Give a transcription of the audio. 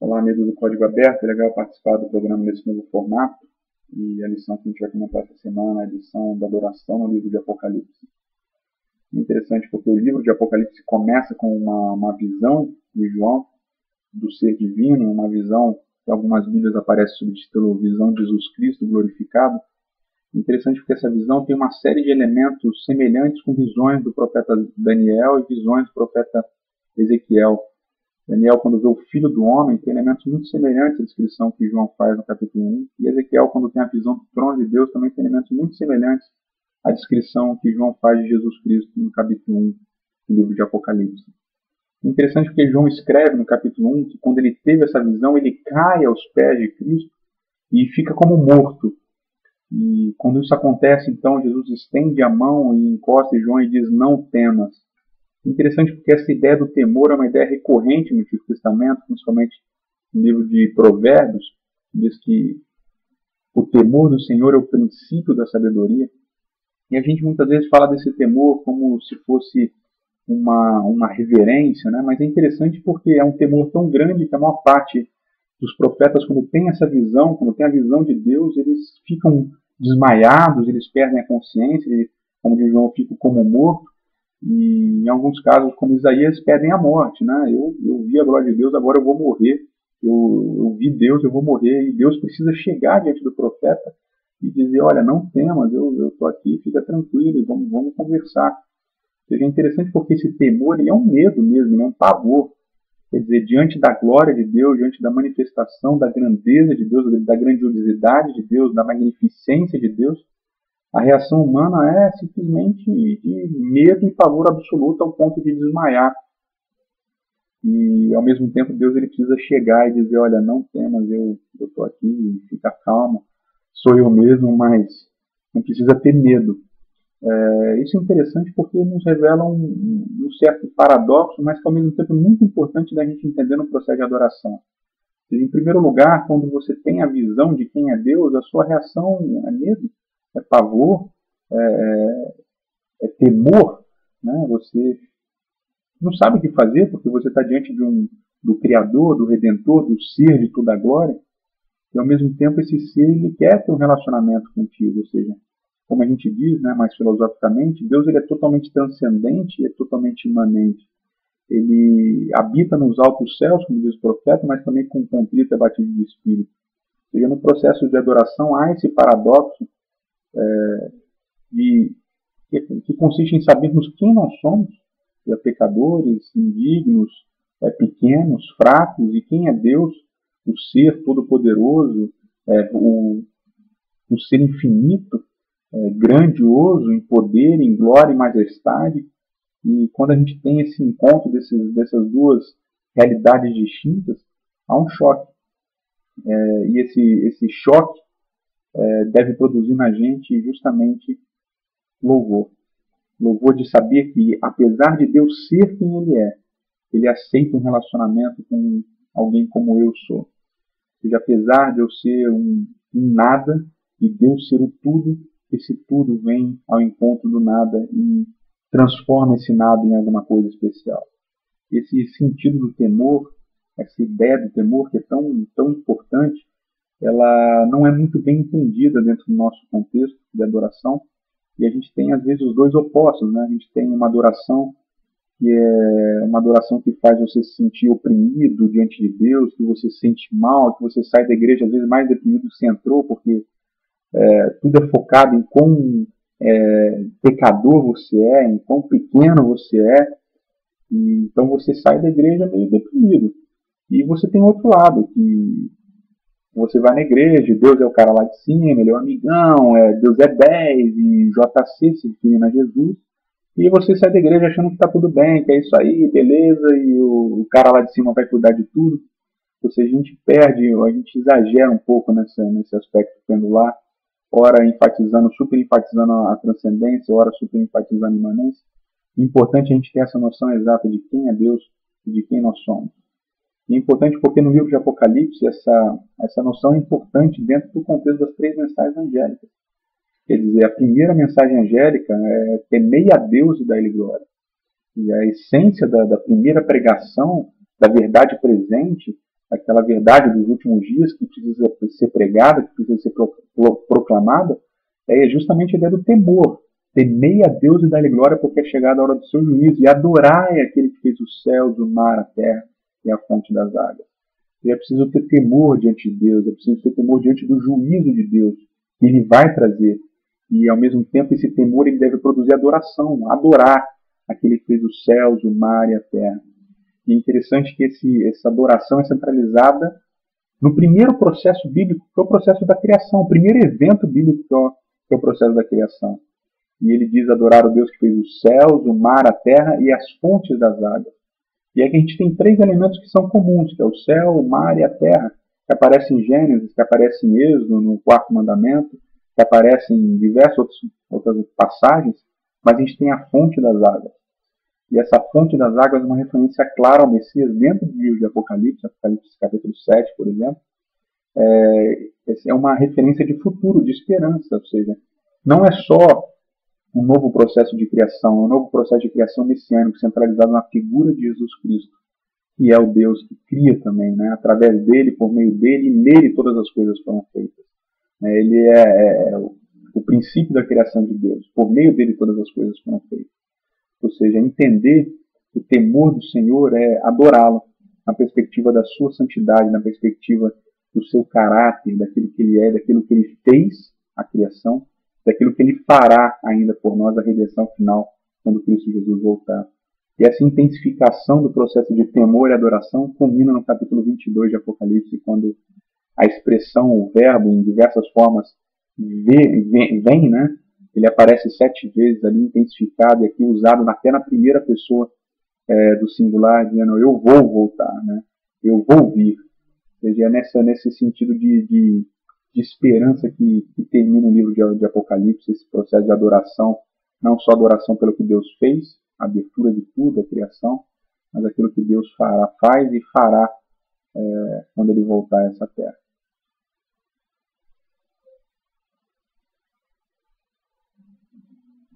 Olá, amigos do Código Aberto. É legal participar do programa nesse novo formato. E a lição que a gente vai comentar essa semana é a lição da adoração no livro de Apocalipse. É interessante porque o livro de Apocalipse começa com uma visão de João do ser divino, uma visão que em algumas Bíblias aparece sob o título Visão de Jesus Cristo glorificado. É interessante porque essa visão tem uma série de elementos semelhantes com visões do profeta Daniel e visões do profeta Ezequiel. Daniel, quando vê o Filho do Homem, tem elementos muito semelhantes à descrição que João faz no capítulo 1. E Ezequiel, quando tem a visão do trono de Deus, também tem elementos muito semelhantes à descrição que João faz de Jesus Cristo no capítulo 1 do livro de Apocalipse. É interessante porque João escreve no capítulo 1 que quando ele teve essa visão, ele cai aos pés de Cristo e fica como morto. E quando isso acontece, então, Jesus estende a mão e encosta em João e diz, não temas. Interessante porque essa ideia do temor é uma ideia recorrente no Antigo Testamento, principalmente no livro de Provérbios, que diz que o temor do Senhor é o princípio da sabedoria. E a gente muitas vezes fala desse temor como se fosse uma reverência, né? Mas é interessante porque é um temor tão grande que a maior parte dos profetas, quando tem essa visão, quando tem a visão de Deus, eles ficam desmaiados, eles perdem a consciência, eles, como diz João, ficam como morto. E em alguns casos, como Isaías, pedem a morte, né? Eu vi a glória de Deus, agora eu vou morrer. Eu vi Deus, eu vou morrer. E Deus precisa chegar diante do profeta e dizer, olha, não temas, eu estou aqui, fica tranquilo, vamos conversar. Ou seja, é interessante porque esse temor ele é um medo mesmo, é um pavor. Quer dizer, diante da glória de Deus, diante da manifestação da grandeza de Deus, da grandiosidade de Deus, da magnificência de Deus, a reação humana é simplesmente de medo e pavor absoluto ao ponto de desmaiar. E, ao mesmo tempo, Deus ele precisa chegar e dizer, olha, não temas, eu estou aqui, fica calmo, sou eu mesmo, mas não precisa ter medo. Isso é interessante porque nos revela um certo paradoxo, mas que, ao mesmo tempo, é muito importante da gente entender no processo de adoração. Em primeiro lugar, quando você tem a visão de quem é Deus, a sua reação é medo, é pavor, é temor, né? Você não sabe o que fazer porque você está diante do Criador, do Redentor, do Ser de toda a glória, e ao mesmo tempo esse Ser ele quer ter um relacionamento contigo, ou seja, como a gente diz, né, mais filosoficamente, Deus ele é totalmente transcendente, é totalmente imanente. Ele habita nos altos céus, como diz o profeta, mas também com contrito e abatido de espírito. Ou seja, no processo de adoração há esse paradoxo de que consiste em sabermos quem nós somos, pecadores, indignos, pequenos, fracos, e quem é Deus, o ser todo-poderoso, o ser infinito, grandioso em poder, em glória e majestade. E quando a gente tem esse encontro dessas duas realidades distintas, há um choque. E esse choque deve produzir na gente justamente louvor. Louvor de saber que, apesar de Deus ser quem Ele aceita um relacionamento com alguém como eu sou. Ou seja, apesar de eu ser um nada e Deus ser o tudo, esse tudo vem ao encontro do nada e transforma esse nada em alguma coisa especial. Esse sentido do temor, essa ideia do temor que é tão importante, ela não é muito bem entendida dentro do nosso contexto de adoração. E a gente tem, às vezes, os dois opostos, né? A gente tem uma adoração que é uma adoração que faz você se sentir oprimido diante de Deus, que você se sente mal, que você sai da igreja, às vezes, mais deprimido do que você entrou, porque tudo é focado em quão pecador você é, em quão pequeno você é. E, então você sai da igreja meio deprimido. E você tem outro lado, que você vai na igreja, Deus é o cara lá de cima, ele é o amigão, Deus é 10 e JC se referindo a Jesus. E você sai da igreja achando que está tudo bem, que é isso aí, beleza, e o cara lá de cima vai cuidar de tudo. Ou seja, a gente perde, a gente exagera um pouco nesse aspecto pendular, ora enfatizando, super enfatizando a transcendência, ora super enfatizando a imanência. É importante a gente ter essa noção exata de quem é Deus e de quem nós somos. E é importante porque no livro de Apocalipse essa noção é importante dentro do contexto das três mensagens angélicas. Quer dizer, a primeira mensagem angélica é temei a Deus e dai-lhe glória. E a essência da primeira pregação, da verdade presente, aquela verdade dos últimos dias que precisa ser pregada, que precisa ser proclamada, é justamente a ideia do temor. Temei a Deus e dar-lhe glória, porque é chegada a hora do seu juízo. E adorai aquele que fez os céus, o mar, a terra e a fonte das águas. E é preciso ter temor diante de Deus, é preciso ter temor diante do juízo de Deus, que Ele vai trazer. E, ao mesmo tempo, esse temor ele deve produzir adoração, adorar aquele que fez os céus, o mar e a terra. E é interessante que essa adoração é centralizada no primeiro processo bíblico, que é o processo da criação, o primeiro evento bíblico, que é o processo da criação. E ele diz adorar o Deus que fez os céus, o mar, a terra e as fontes das águas. E aqui a gente tem três elementos que são comuns, que é o céu, o mar e a terra, que aparecem em Gênesis, que aparecem em Êxodo, no quarto mandamento, que aparecem em diversas outras passagens, mas a gente tem a fonte das águas. E essa fonte das águas é uma referência clara ao Messias dentro do livro de Apocalipse, Apocalipse capítulo 7, por exemplo. É uma referência de futuro, de esperança, ou seja, não é só um novo processo de criação, é um novo processo de criação messiânico centralizado na figura de Jesus Cristo, que é o Deus que cria também, né? Através dele, por meio dele, e nele todas as coisas foram feitas. Ele é o princípio da criação de Deus, por meio dele todas as coisas foram feitas. Ou seja, entender o temor do Senhor é adorá-lo, na perspectiva da sua santidade, na perspectiva do seu caráter, daquilo que ele é, daquilo que ele fez, a criação, daquilo que ele fará ainda por nós, a redenção final, quando Cristo Jesus voltar. E essa intensificação do processo de temor e adoração culmina no capítulo 22 de Apocalipse, quando a expressão, o verbo, em diversas formas, vem, né? Ele aparece 7 vezes ali, intensificado, e aqui usado até na primeira pessoa do singular, dizendo eu vou voltar, né? Eu vou vir. Ou seja, é nesse sentido de esperança que termina o livro de Apocalipse, esse processo de adoração, não só adoração pelo que Deus fez, a abertura de tudo, a criação, mas aquilo que Deus faz e fará quando Ele voltar a essa terra.